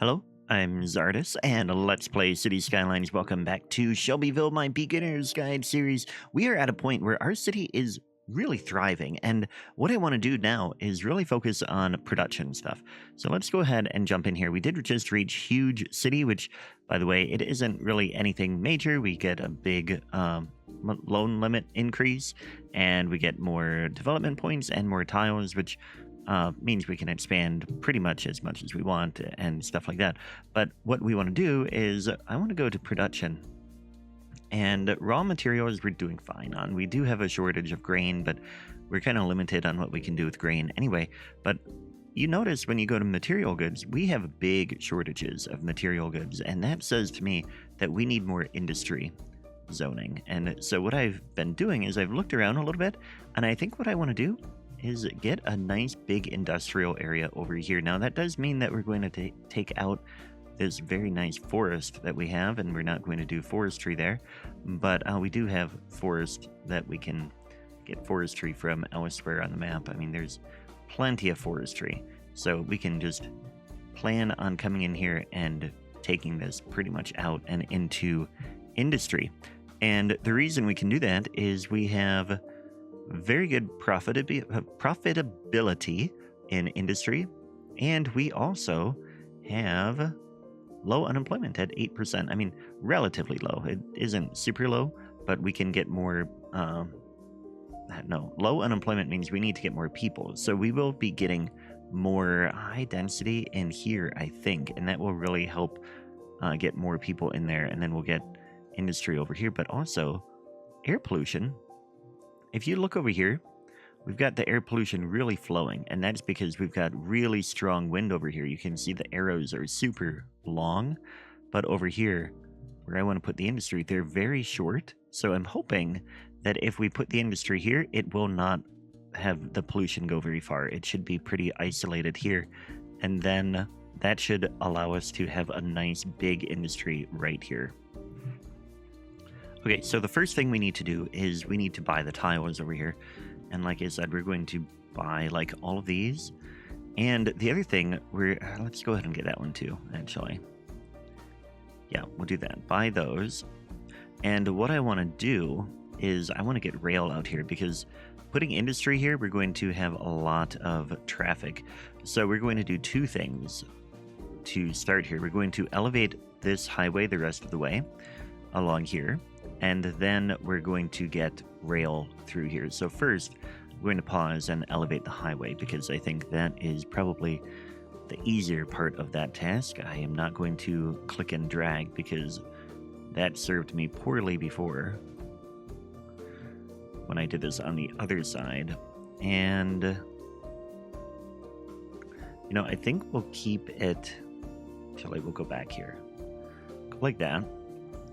Hello, I'm Czardus, and let's play City Skylines. Welcome back to Shelbyville, my beginner's guide series. We are at a point where our city is really thriving, and what I want to do now is really focus on production stuff. So let's go ahead and jump in here. We did just reach Huge City, which, by the way, it isn't really anything major. We get a big loan limit increase, and we get more development points and more tiles, which means we can expand pretty much as we want and stuff like that. But what we want to do is I want to go to production. And raw materials we're doing fine on. We do have a shortage of grain, but we're kind of limited on what we can do with grain anyway. But you notice when you go to material goods, we have big shortages of material goods. And that says to me that we need more industry zoning. And so what I've been doing is I've looked around a little bit, and I think what I want to do is get a nice big industrial area over here. Now that does mean that we're going to take out this very nice forest that we have, and we're not going to do forestry there, but we do have forest that we can get forestry from elsewhere on the map. I mean, there's plenty of forestry, so we can just plan on coming in here and taking this pretty much out and into industry. And the reason we can do that is we have very good profitability in industry, and we also have low unemployment at 8%. I mean, relatively low. It isn't super low, but we can get more. No, low unemployment means we need to get more people. So we will be getting more high density in here, I think, and that will really help get more people in there, and then we'll get industry over here, but also air pollution. If you look over here, we've got the air pollution really flowing, and that's because we've got really strong wind over here. You can see the arrows are super long, but over here, where I want to put the industry, they're very short. So I'm hoping that if we put the industry here, it will not have the pollution go very far. It should be pretty isolated here, and then that should allow us to have a nice big industry right here. Okay, so the first thing we need to do is we need to buy the tiles over here. And like I said, we're going to buy like all of these. And the other thing, let's go ahead and get that one too, actually. Yeah, we'll do that. Buy those. And what I want to do is I want to get rail out here, because putting industry here, we're going to have a lot of traffic. So we're going to do two things to start here. We're going to elevate this highway the rest of the way along here. And then we're going to get rail through here. So first, we're going to pause and elevate the highway, because I think that is probably the easier part of that task. I am not going to click and drag, because that served me poorly before when I did this on the other side. And, you know, I think we'll keep it, we'll go back here. Go like that.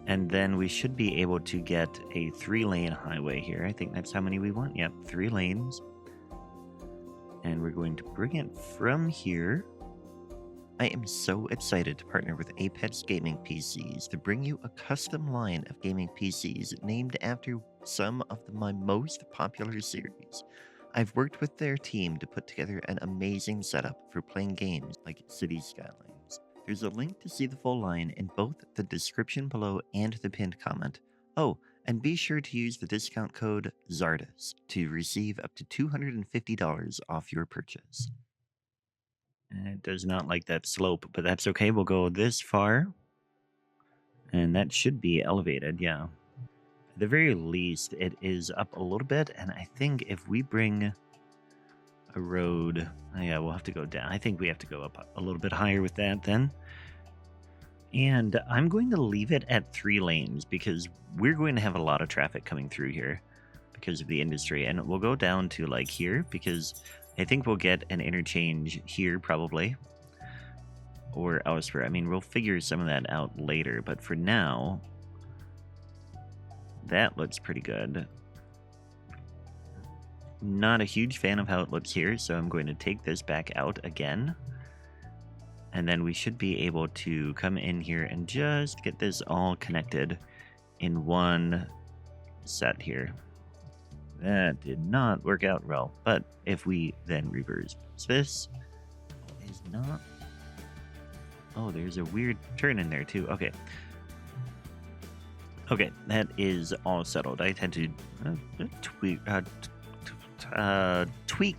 And then we should be able to get a 3-lane highway here. I think that's how many we want. Yep, 3 lanes. And we're going to bring it from here. I am so excited to partner with Apex Gaming PCs to bring you a custom line of gaming PCs named after some of my most popular series. I've worked with their team to put together an amazing setup for playing games like City Skylines. There's a link to see the full line in both the description below and the pinned comment. Oh, and be sure to use the discount code Czardus to receive up to $250 off your purchase. And it does not like that slope, but that's okay. We'll go this far. And that should be elevated, yeah. At the very least, it is up a little bit, and I think if we bring a road, yeah, we'll have to go down. I think we have to go up a little bit higher with that then. And I'm going to leave it at 3 lanes, because we're going to have a lot of traffic coming through here because of the industry. And we'll go down to like here, because I think we'll get an interchange here probably, or elsewhere. I mean, we'll figure some of that out later, but for now, that looks pretty good. Not a huge fan of how it looks here, so I'm going to take this back out again. And then we should be able to come in here and just get this all connected in one set here. That did not work out well, but if we then reverse this is not Oh, there's a weird turn in there too. Okay. Okay, that is all settled. I tend to tweak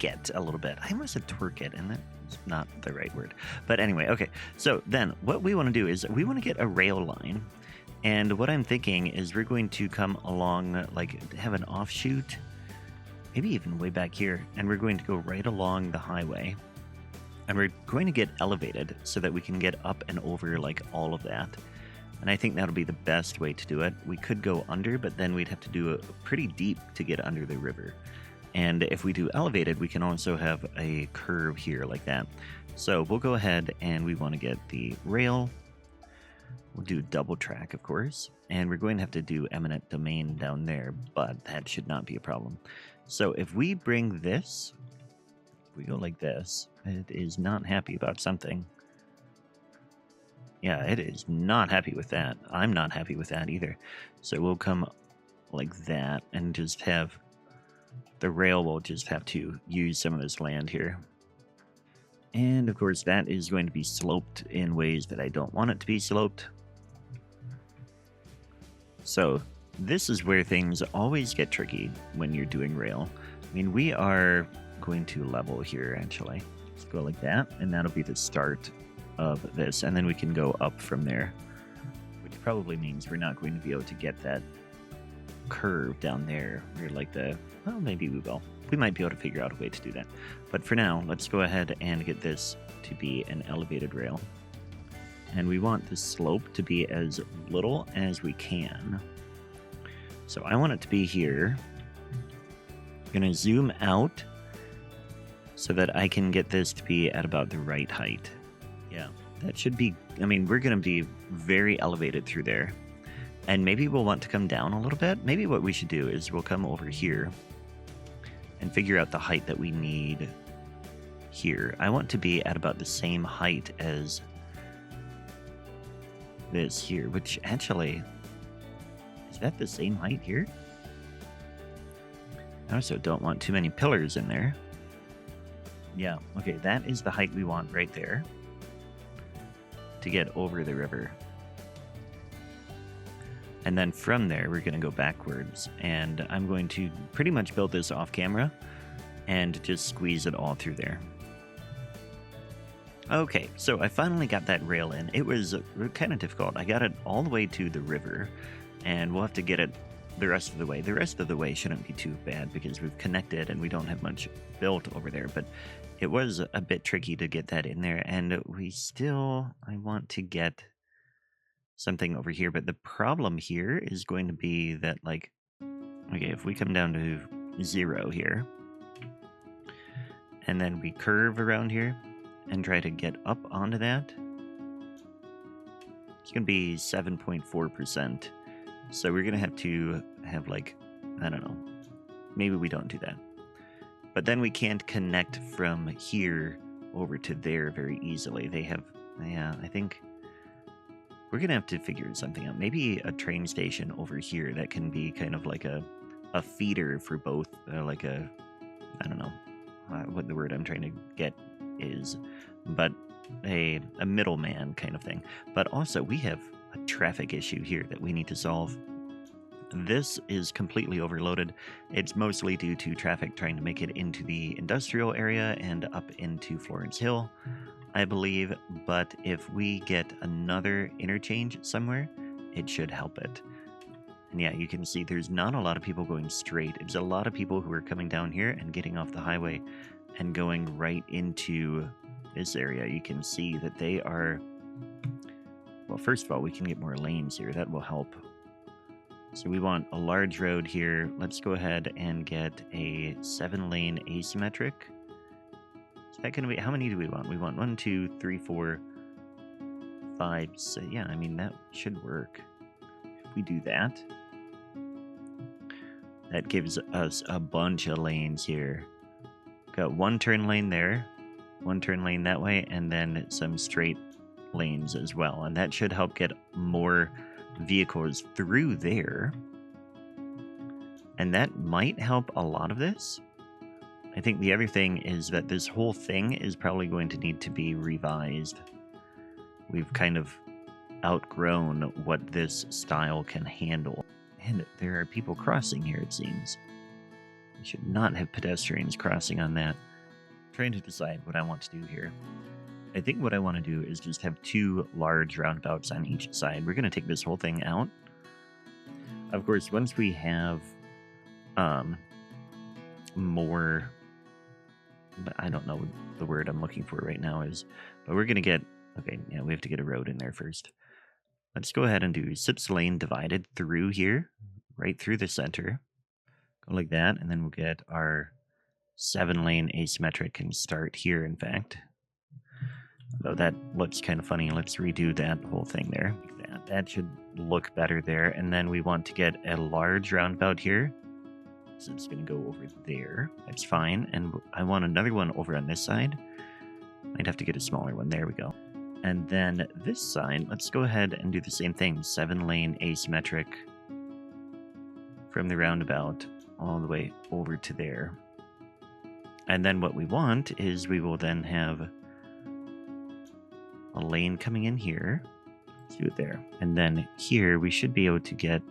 it a little bit. I almost said twerk it, and that's not the right word. But anyway, okay. So then what we want to do is we want to get a rail line. And what I'm thinking is we're going to come along, like have an offshoot, maybe even way back here. And we're going to go right along the highway. And we're going to get elevated so that we can get up and over like all of that. And I think that'll be the best way to do it. We could go under, but then we'd have to do it pretty deep to get under the river. And if we do elevated, we can also have a curve here like that. So we'll go ahead and we want to get the rail. We'll do double track, of course. And we're going to have to do eminent domain down there, but that should not be a problem. So if we bring this, if we go like this, it is not happy about something. Yeah, it is not happy with that. I'm not happy with that either. So we'll come like that and just have the rail will just have to use some of this land here. And of course that is going to be sloped in ways that I don't want it to be sloped. So this is where things always get tricky when you're doing rail. I mean, we are going to level here actually. Let's go like that, and that'll be the start of this, and then we can go up from there, which probably means we're not going to be able to get that curve down there. We're like well, maybe we will. We might be able to figure out a way to do that. But for now, let's go ahead and get this to be an elevated rail. And we want the slope to be as little as we can. So I want it to be here. I'm going to zoom out so that I can get this to be at about the right height. Yeah, that should be, I mean, we're going to be very elevated through there. And maybe we'll want to come down a little bit. Maybe what we should do is we'll come over here and figure out the height that we need here. I want to be at about the same height as this here, which actually, is that the same height here? I also don't want too many pillars in there. Yeah, okay, that is the height we want right there to get over the river. And then from there, we're going to go backwards. And I'm going to pretty much build this off camera and just squeeze it all through there. Okay, so I finally got that rail in. It was kind of difficult. I got it all the way to the river, and we'll have to get it the rest of the way. The rest of the way shouldn't be too bad because we've connected and we don't have much built over there. But it was a bit tricky to get that in there. And I want to get something over here, but the problem here is going to be that, like, okay, if we come down to 0 here and then we curve around here and try to get up onto that, it's going to be 7.4%. So we're going to have like, I don't know, maybe we don't do that, but then we can't connect from here over to there very easily. They have, yeah, I think we're going to have to figure something out. Maybe a train station over here that can be kind of like a feeder for both, like a, I don't know what the word I'm trying to get is, but a middleman kind of thing. But also we have a traffic issue here that we need to solve. This is completely overloaded. It's mostly due to traffic trying to make it into the industrial area and up into Florence Hill, I believe, but if we get another interchange somewhere, it should help it. And yeah, you can see there's not a lot of people going straight. It's a lot of people who are coming down here and getting off the highway and going right into this area. You can see that they are, well, first of all, we can get more lanes here. That will help. So we want a large road here. Let's go ahead and get a 7-lane asymmetric. That can be, how many do we want? We want 1, 2, 3, 4, 5, 6. Yeah, I mean, that should work. If we do that, that gives us a bunch of lanes here. Got 1 turn lane there, 1 turn lane that way, and then some straight lanes as well. And that should help get more vehicles through there. And that might help a lot of this. I think the other thing is that this whole thing is probably going to need to be revised. we've kind of outgrown what this style can handle. And there are people crossing here, it seems. We should not have pedestrians crossing on that. I'm trying to decide what I want to do here. I think what I want to do is just have 2 large roundabouts on each side. We're going to take this whole thing out. Of course, once we have more, I don't know what the word I'm looking for right now is, but we're going to get, okay, yeah, we have to get a road in there first. Let's go ahead and do 6 lane divided through here, right through the center. Go like that, and then we'll get our 7 lane asymmetric and start here, in fact. Though that looks kind of funny, let's redo that whole thing there. Like that. That should look better there. And then we want to get a large roundabout here. So it's going to go over there. That's fine. And I want another one over on this side. Might have to get a smaller one. There we go. And then this side, let's go ahead and do the same thing. 7 lane asymmetric from the roundabout all the way over to there. And then what we want is we will then have a lane coming in here. Let's do it there. And then here we should be able to get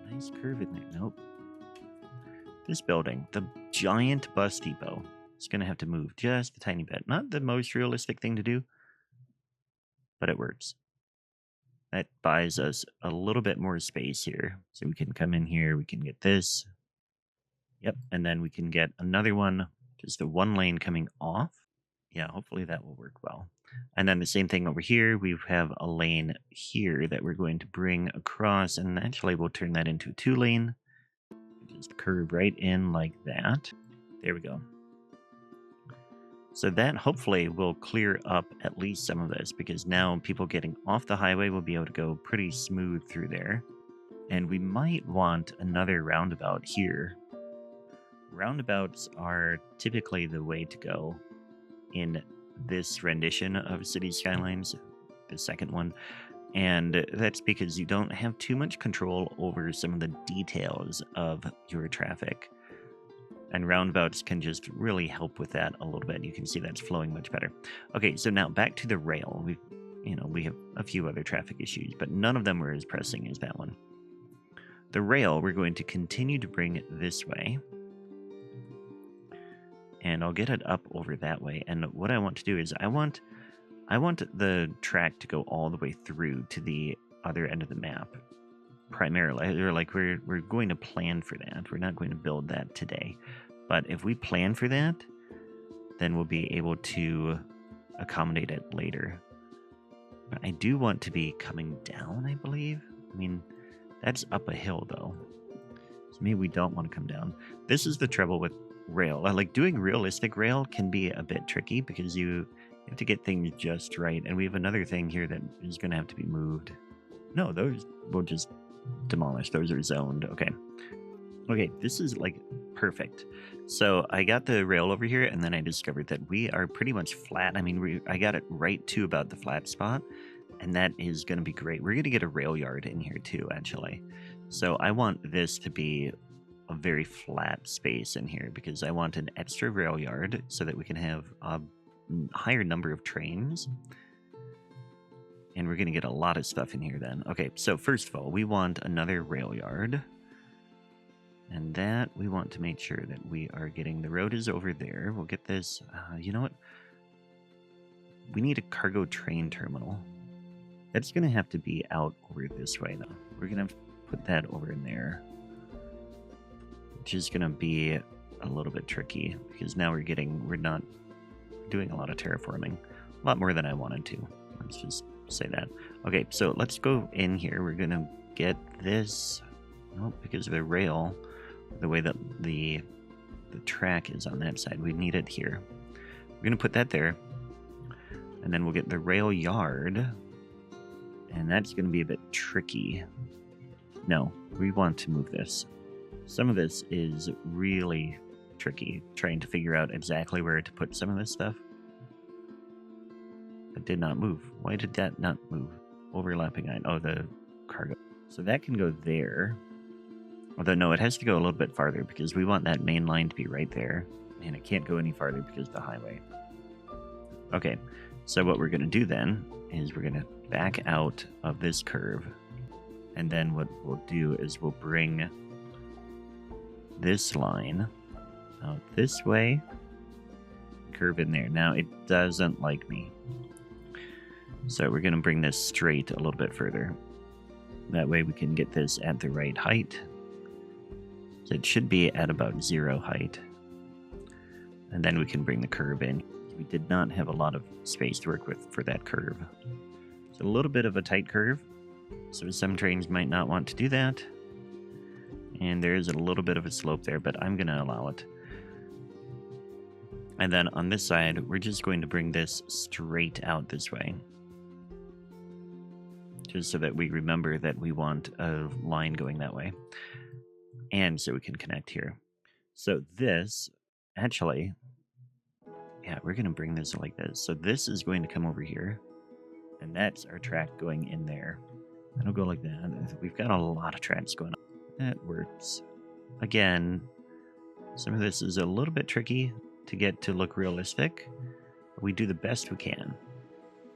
a nice curve in there. Nope. This building, the giant bus depot, is going to have to move just a tiny bit. Not the most realistic thing to do, but it works. That buys us a little bit more space here. So we can come in here, we can get this. Yep, and then we can get another one, just the 1 lane coming off. Yeah, hopefully that will work well. And then the same thing over here, we have a lane here that we're going to bring across, and actually we'll turn that into a 2 lane. Just curve right in like that. There we go. So that hopefully will clear up at least some of this, because now people getting off the highway will be able to go pretty smooth through there. And we might want another roundabout here. Roundabouts are typically the way to go in this rendition of City Skylines, the second one. And that's because you don't have too much control over some of the details of your traffic. And roundabouts can just really help with that a little bit. You can see that's flowing much better. Okay, so now back to the rail. We have a few other traffic issues, but none of them were as pressing as that one. The rail, we're going to continue to bring it this way. And I'll get it up over that way. And what I want to do is I want the track to go all the way through to the other end of the map. Primarily, we're going to plan for that. We're not going to build that today. But if we plan for that, then we'll be able to accommodate it later. But I do want to be coming down, I believe. I mean, that's up a hill, though. So maybe we don't want to come down. This is the trouble with rail. Like, doing realistic rail can be a bit tricky because you have to get things just right. And we have another thing here that is going to have to be moved. No, those will just demolish. Those are zoned. Okay, this is like perfect. So I got the rail over here, and then I discovered that we are pretty much flat. I mean, I got it right to about the flat spot, and that is going to be great. We're going to get a rail yard in here too, actually. So I want this to be a very flat space in here because I want an extra rail yard so that we can have a higher number of trains. And we're going to get a lot of stuff in here then. Okay, so first of all, we want another rail yard. And that we want to make sure that we are getting, the road is over there. We'll get this, you know what? We need a cargo train terminal. That's going to have to be out over this way though. We're going to have to put that over in there. Which is going to be a little bit tricky because now we're not doing a lot of terraforming. A lot more than I wanted to. Let's just say that. Okay, so let's go in here. We're going to get this, because of the rail, the way that the track is on that side, we need it here. We're going to put that there. And then we'll get the rail yard. And that's going to be a bit tricky. No, we want to move this. Some of this is really tricky, trying to figure out exactly where to put some of this stuff. It did not move. Why did that not move? Overlapping line. Oh, the cargo. So that can go there. Although, no, it has to go a little bit farther because we want that main line to be right there. And it can't go any farther because of the highway. Okay, so what we're going to do then is we're going to back out of this curve. And then what we'll do is we'll bring this line out this way, curve in there. Now it doesn't like me, so we're going to bring this straight a little bit further. That way we can get this at the right height. So it should be at about 0 height. And then we can bring the curve in. We did not have a lot of space to work with for that curve. So a little bit of a tight curve. So some trains might not want to do that. And there is a little bit of a slope there, but I'm going to allow it. And then on this side, we're just going to bring this straight out this way. Just so that we remember that we want a line going that way. And so we can connect here. So this, actually, yeah, we're going to bring this like this. So this is going to come over here. And that's our track going in there. It'll go like that. We've got a lot of tracks going on. That works. Again, some of this is a little bit tricky to get to look realistic. But we do the best we can.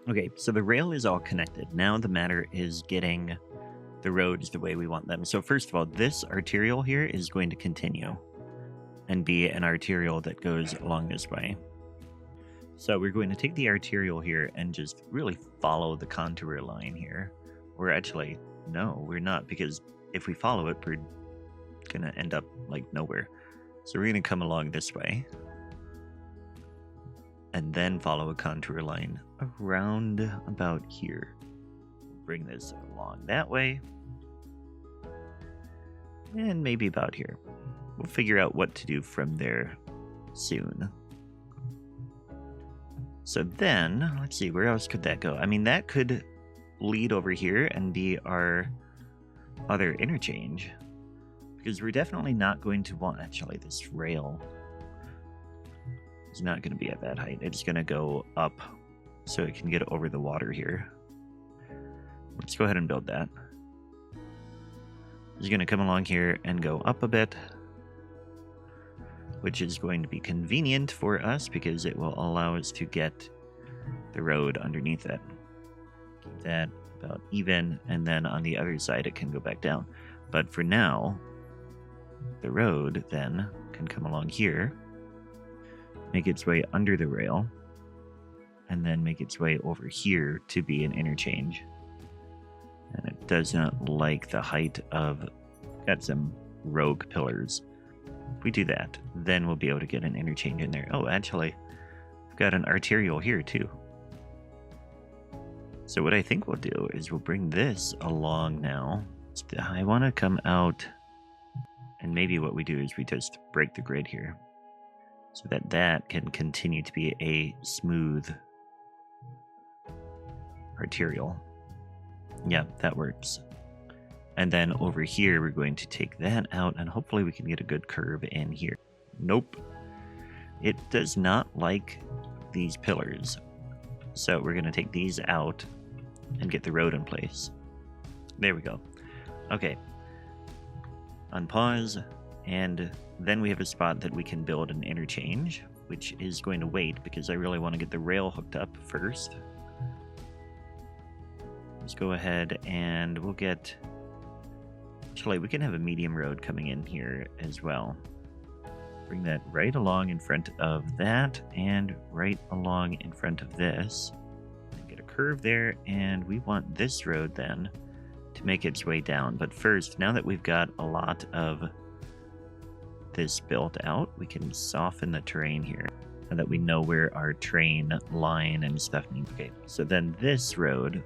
Okay, so the rail is all connected. Now the matter is getting the roads the way we want them. So first of all, this arterial here is going to continue and be an arterial that goes along this way. So we're going to take the arterial here and just really follow the contour line here. Or actually, no, we're not, because if we follow it, we're going to end up like nowhere. So we're going to come along this way. And then follow a contour line around about here. Bring this along that way. And maybe about here. We'll figure out what to do from there soon. So then, let's see, where else could that go? I mean, that could lead over here and be our other interchange. Because we're definitely not going to want, actually, this rail is not going to be at that height. It's going to go up so it can get over the water here. Let's go ahead and build that. It's going to come along here and go up a bit, which is going to be convenient for us because it will allow us to get the road underneath it. Keep that about even, and then on the other side it can go back down. But for now, the road then can come along here, make its way under the rail, and then make its way over here to be an interchange. And it does not like the height of, got some rogue pillars. If we do that, then we'll be able to get an interchange in there. Oh, actually, we've got an arterial here too. So what I think we'll do is we'll bring this along now. I want to come out, and maybe what we do is we just break the grid here so that that can continue to be a smooth arterial. Yeah, that works. And then over here, we're going to take that out, and hopefully we can get a good curve in here. Nope. It does not like these pillars. So we're going to take these out and get the road in place. There we go. Okay. Unpause, and then we have a spot that we can build an interchange, which is going to wait because I really want to get the rail hooked up first. Let's go ahead and we'll get... Actually, we can have a medium road coming in here as well. Bring that right along in front of that and right along in front of this. Get a curve there, and we want this road then to make its way down. But first, now that we've got a lot of this built out, we can soften the terrain here so that we know where our train line and stuff needs to be. So then this road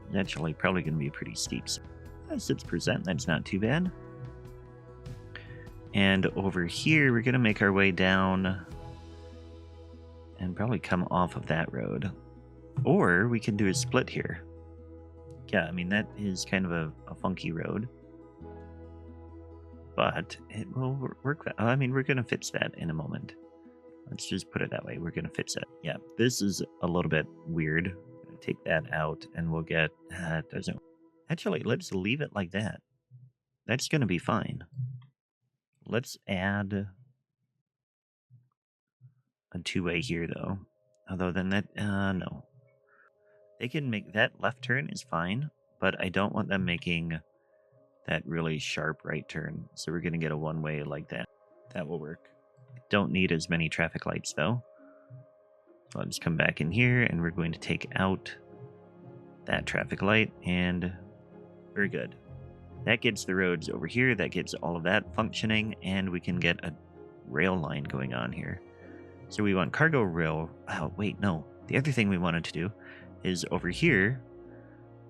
is actually probably going to be pretty steep. So 6%, that's not too bad. And over here, we're going to make our way down and probably come off of that road. Or we can do a split here. Yeah, I mean, that is kind of a funky road. But it will work. I mean, we're going to fix that in a moment. Let's just put it that way. We're going to fix it. Yeah, this is a little bit weird. Take that out and we'll get... it doesn't... Actually, let's leave it like that. That's going to be fine. Let's add a two-way here, though. Although then that... no. They can make that left turn is fine, but I don't want them making that really sharp right turn. So we're going to get a one-way like that. That will work. Don't need as many traffic lights though. So I'll just come back in here and we're going to take out that traffic light, and very good. That gets the roads over here, that gets all of that functioning, and we can get a rail line going on here. So we want cargo rail. Oh, wait, no. The other thing we wanted to do is over here,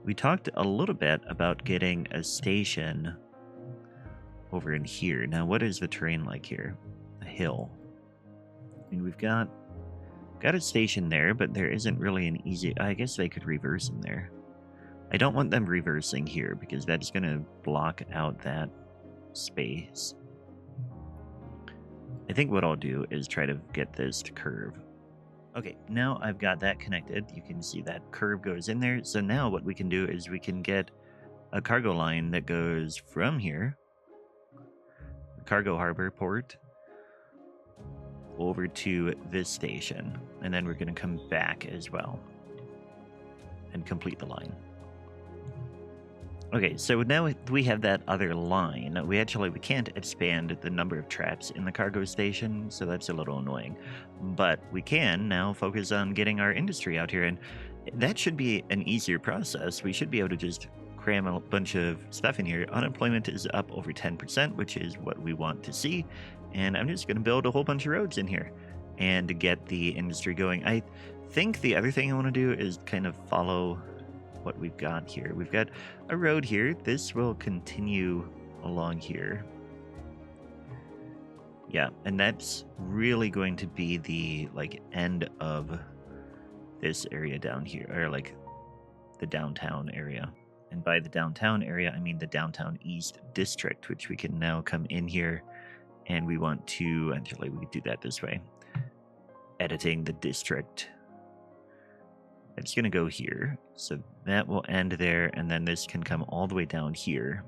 we talked a little bit about getting a station over in here. Now, what is the terrain like here? A hill. I mean, we've got a station there, but there isn't really an easy... I guess they could reverse them there. I don't want them reversing here because that's going to block out that space. I think what I'll do is try to get this to curve. Okay, now I've got that connected. You can see that curve goes in there. So now what we can do is we can get a cargo line that goes from here, the cargo harbor port, over to this station. And then we're going to come back as well and complete the line. Okay, so now we have that other line. We can't expand the number of traps in the cargo station, so that's a little annoying. But we can now focus on getting our industry out here, and that should be an easier process. We should be able to just cram a bunch of stuff in here. Unemployment is up over 10%, which is what we want to see. And I'm just going to build a whole bunch of roads in here and get the industry going. I think the other thing I want to do is kind of follow what we've got here. We've got a road here. This will continue along here. Yeah, and that's really going to be the end of this area down here, or the downtown area. And by the downtown area, I mean the downtown east district, which we can now come in here, and we want to, actually we could do that this way. Editing the district. It's going to go here, so that will end there, and then this can come all the way down here.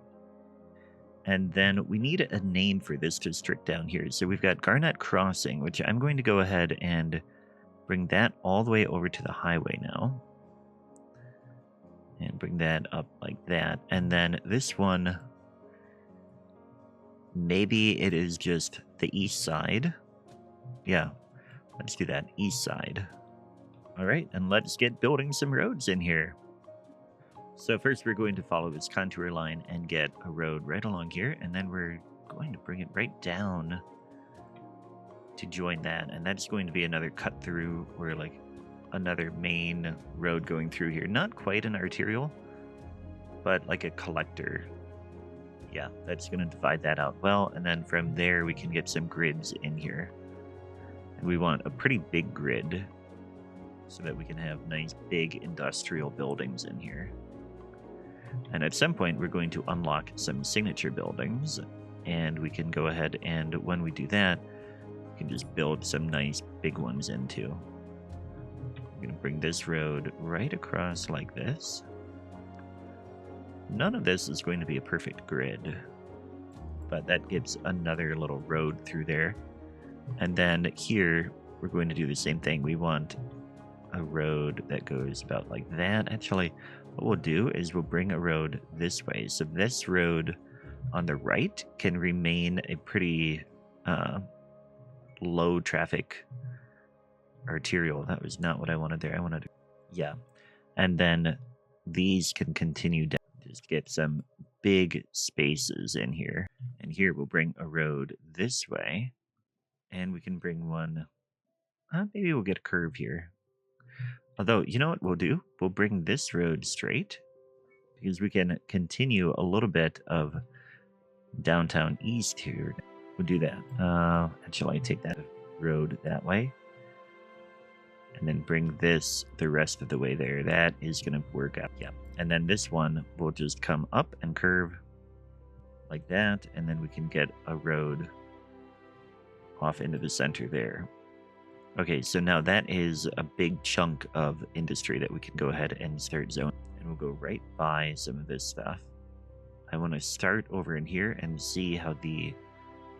And then we need a name for this district down here. So we've got Garnet Crossing, which I'm going to go ahead and bring that all the way over to the highway now. And bring that up like that. And then this one, maybe it is just the east side. Yeah, let's do that, east side. All right, and let's get building some roads in here. So first we're going to follow this contour line and get a road right along here, and then we're going to bring it right down to join that, and that's going to be another cut through, or another main road going through here. Not quite an arterial, but like a collector. Yeah, that's going to divide that out well, and then from there we can get some grids in here. And we want a pretty big grid, so that we can have nice big industrial buildings in here. And at some point, we're going to unlock some signature buildings, and we can go ahead and when we do that, we can just build some nice big ones in too. I'm going to bring this road right across like this. None of this is going to be a perfect grid, but that gives another little road through there. And then here, we're going to do the same thing. We want a road that goes about like that. Actually, what we'll do is we'll bring a road this way. So this road on the right can remain a pretty low traffic arterial. That was not what I wanted there. I wanted to, yeah. And then these can continue down. Just get some big spaces in here. And here we'll bring a road this way. And we can bring one, maybe we'll get a curve here. Although, you know what we'll do? We'll bring this road straight, because we can continue a little bit of downtown east here. We'll do that. Actually, take that road that way. And then bring this the rest of the way there. That is going to work out. Yeah. And then this one will just come up and curve like that. And then we can get a road off into the center there. Okay, so now that is a big chunk of industry that we can go ahead and start zoning. And we'll go right by some of this stuff. I want to start over in here and see how the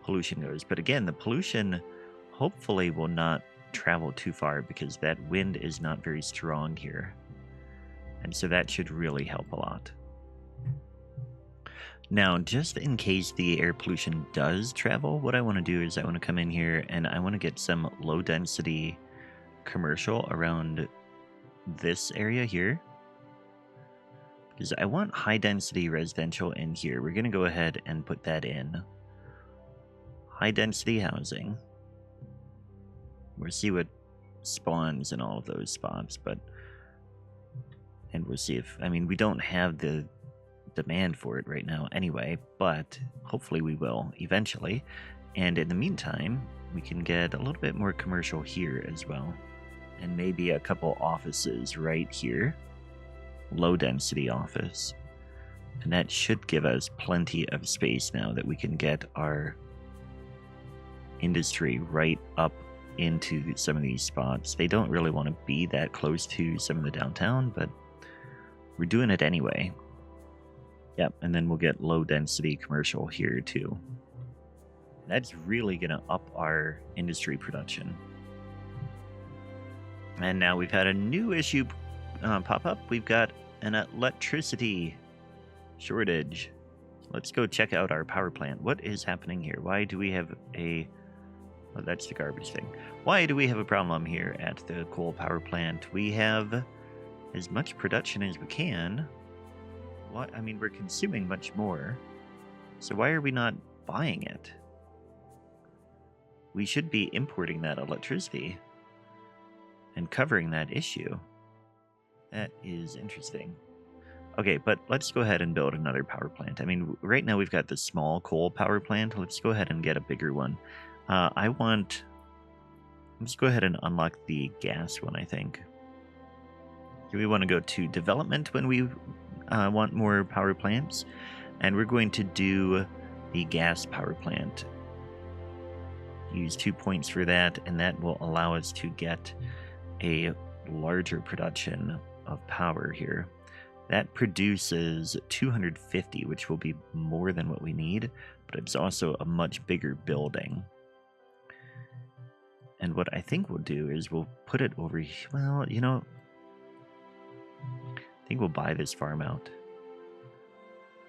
pollution goes. But again, the pollution hopefully will not travel too far, because that wind is not very strong here. And so that should really help a lot. Now, just in case the air pollution does travel, what I want to do is I want to come in here and I want to get some low density commercial around this area here. Because I want high density residential in here. We're going to go ahead and put that in. High density housing. We'll see what spawns in all of those spots, and we'll see if, I mean, we don't have the demand for it right now anyway, but hopefully we will eventually. And in the meantime, we can get a little bit more commercial here as well. And maybe a couple offices right here. Low density office. And that should give us plenty of space now that we can get our industry right up into some of these spots. They don't really want to be that close to some of the downtown, but we're doing it anyway. Yep, and then we'll get low density commercial here too. That's really going to up our industry production. And now we've had a new issue pop up. We've got an electricity shortage. Let's go check out our power plant. What is happening here? Why do we have a... Oh, that's the garbage thing. Why do we have a problem here at the coal power plant? We have as much production as we can. What? I mean, we're consuming much more. So why are we not buying it? We should be importing that electricity and covering that issue. That is interesting. Okay, but let's go ahead and build another power plant. I mean, right now we've got the small coal power plant. Let's go ahead and get a bigger one. Let's go ahead and unlock the gas one, I think. Do we want to go to development when we want more power plants? And we're going to do the gas power plant. Use 2 points for that, and that will allow us to get a larger production of power here. That produces 250, which will be more than what we need, but it's also a much bigger building. And what I think we'll do is we'll put it over here. Well, you know, I think we'll buy this farm out.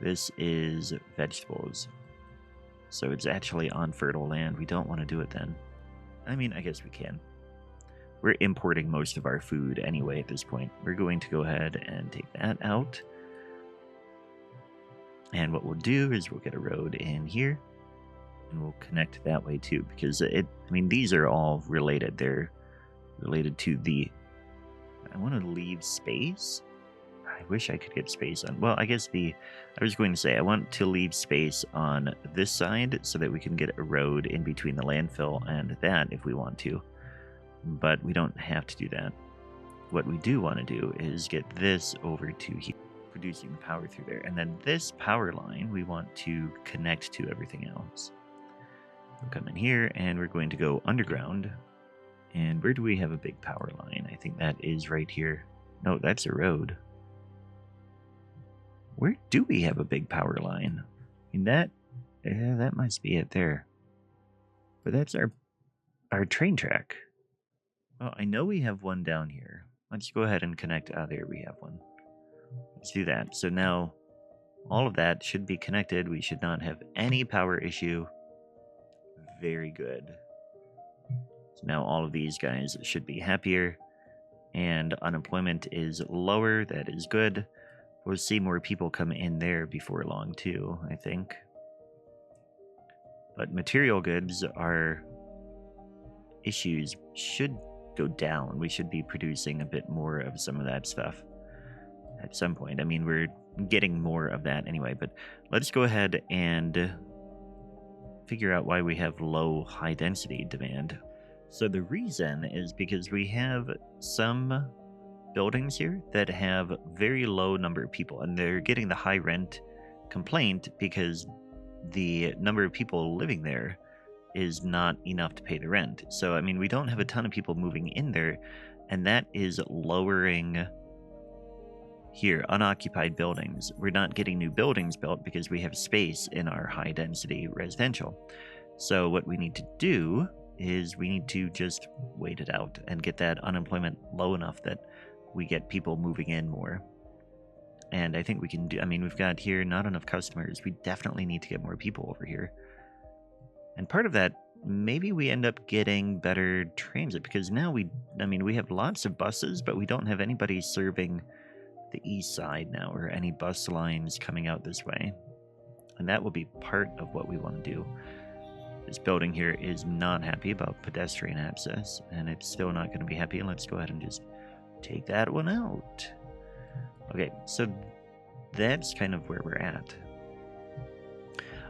This is vegetables. So it's actually on fertile land. We don't want to do it then. I mean, I guess we can. We're importing most of our food anyway at this point. We're going to go ahead and take that out. And what we'll do is we'll get a road in here. And we'll connect that way too. Because I mean, these are all related. They're related to the... I want to leave space. I wish I could get space on... Well, I guess I was going to say, I want to leave space on this side so that we can get a road in between the landfill and that if we want to. But we don't have to do that. What we do want to do is get this over to here, producing the power through there. And then this power line, we want to connect to everything else. We'll come in here and we're going to go underground. And where do we have a big power line? I think that is right here. No, that's a road. Where do we have a big power line? I mean, that must be it there. But that's our train track. Well, I know we have one down here. Let's go ahead and connect. Ah, there we have one. Let's do that. So now all of that should be connected. We should not have any power issue. Very good. So now all of these guys should be happier. And unemployment is lower. That is good. We'll see more people come in there before long too, I think. But material goods, our issues should go down. We should be producing a bit more of some of that stuff at some point. I mean, we're getting more of that anyway, but let's go ahead and figure out why we have low high density demand. So the reason is because we have some buildings here that have very low number of people, and they're getting the high rent complaint because the number of people living there is not enough to pay the rent. So, I mean, we don't have a ton of people moving in there, and that is lowering here, unoccupied buildings. We're not getting new buildings built because we have space in our high density residential. So what we need to do is we need to just wait it out and get that unemployment low enough that we get people moving in more. And I think we can do, I mean, we've got here not enough customers. We definitely need to get more people over here. And part of that, maybe we end up getting better transit because now I mean, we have lots of buses, but we don't have anybody serving the east side now or any bus lines coming out this way. And that will be part of what we want to do. This building here is not happy about pedestrian access, and it's still not going to be happy. Let's go ahead and just take that one out. Okay, so that's kind of where we're at.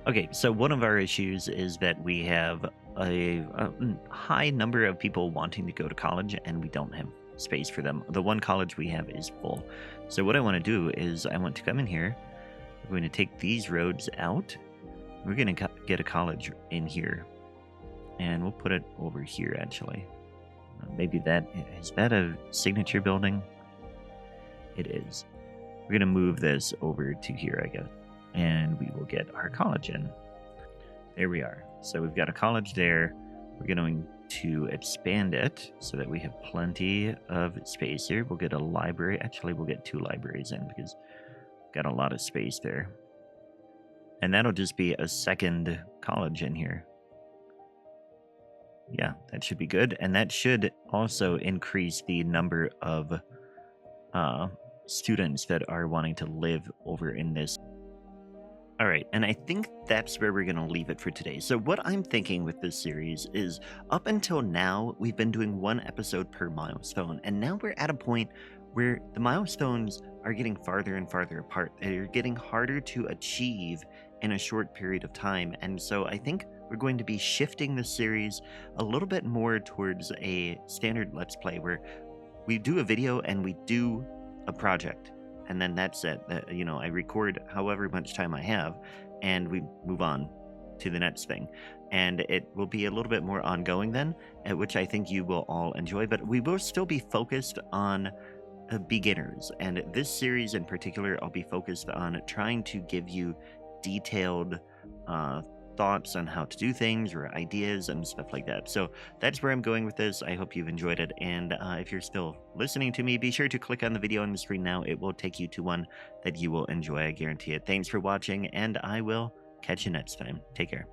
Okay, so one of our issues is that we have a high number of people wanting to go to college, and we don't have space for them. The one college we have is full. So what I want to do is I want to come in here. We're going to take these roads out. We're going to get a college in here. And we'll put it over here, actually. Maybe is that a signature building? It is. We're going to move this over to here, I guess. And we will get our college in. There we are. So we've got a college there. We're going to expand it so that we have plenty of space here. We'll get a library. Actually, we'll get 2 libraries in because we've got a lot of space there. And that'll just be a second college in here. Yeah, that should be good. And that should also increase the number of students that are wanting to live over in this. All right, and I think that's where we're going to leave it for today. So what I'm thinking with this series is up until now, we've been doing 1 episode per milestone. And now we're at a point where the milestones are getting farther and farther apart. They're getting harder to achieve in a short period of time. And so I think we're going to be shifting the series a little bit more towards a standard Let's Play where we do a video and we do a project. And then that's it. You know, I record however much time I have, and we move on to the next thing. And it will be a little bit more ongoing then, which I think you will all enjoy. But we will still be focused on beginners. And this series in particular, I'll be focused on trying to give you detailed thoughts on how to do things or ideas and stuff like that. So that's where I'm going with this. I hope you've enjoyed it. And if you're still listening to me, be sure to click on the video on the screen now. It will take you to one that you will enjoy. I guarantee it. Thanks for watching, and I will catch you next time. Take care.